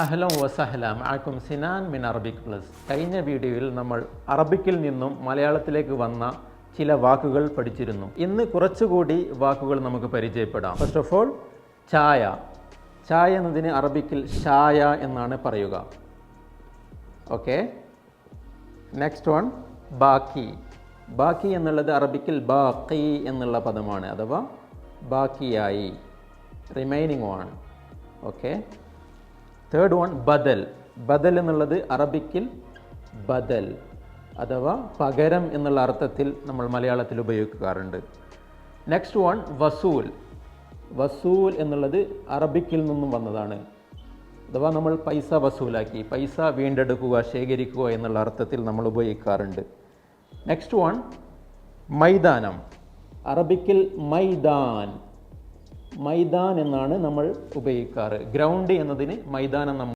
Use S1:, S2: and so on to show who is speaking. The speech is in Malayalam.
S1: അഹ്ലൻ വസഹ്ല മഅക്കും സിനാൻ മിൻ അറബിക് പ്ലസ്. കഴിഞ്ഞ വീഡിയോയിൽ നമ്മൾ അറബിക്കിൽ നിന്നും മലയാളത്തിലേക്ക് വന്ന ചില വാക്കുകൾ പഠിച്ചിരുന്നു. ഇന്ന് കുറച്ചുകൂടി വാക്കുകൾ നമുക്ക് പരിചയപ്പെടാം. ഫസ്റ്റ് ഓഫ് ഓൾ, ചായ. ചായ എന്നതിന് അറബിക്കിൽ ഷായ എന്നാണ് പറയുക. ഓക്കെ. നെക്സ്റ്റ് വൺ, ബാക്കി. ബാക്കി എന്നുള്ളത് അറബിക്കിൽ ബാക്കി എന്നുള്ള പദമാണ്, അഥവാ ബാക്കിയായി, remaining one. Okay. Third one, ബദൽ. ബദൽ എന്നുള്ളത് അറബിക്കിൽ ബദൽ, അഥവാ പകരം എന്നുള്ള അർത്ഥത്തിൽ നമ്മൾ മലയാളത്തിൽ ഉപയോഗിക്കാറുണ്ട്. Next one, വസൂൽ. വസൂൽ എന്നുള്ളത് അറബിക്കിൽ നിന്നും വന്നതാണ്, അഥവാ നമ്മൾ പൈസ വസൂലാക്കി, പൈസ വീണ്ടെടുക്കുക, ശേഖരിക്കുക എന്നുള്ള അർത്ഥത്തിൽ നമ്മൾ ഉപയോഗിക്കാറുണ്ട്. നെക്സ്റ്റ് വൺ, മൈതാനം. അറബിക്കിൽ മൈദാൻ. മൈദാൻ എന്നാണ് നമ്മൾ ഉപയോഗിക്കാറ്. ഗ്രൗണ്ട് എന്നതിന് മൈതാനം നമ്മൾ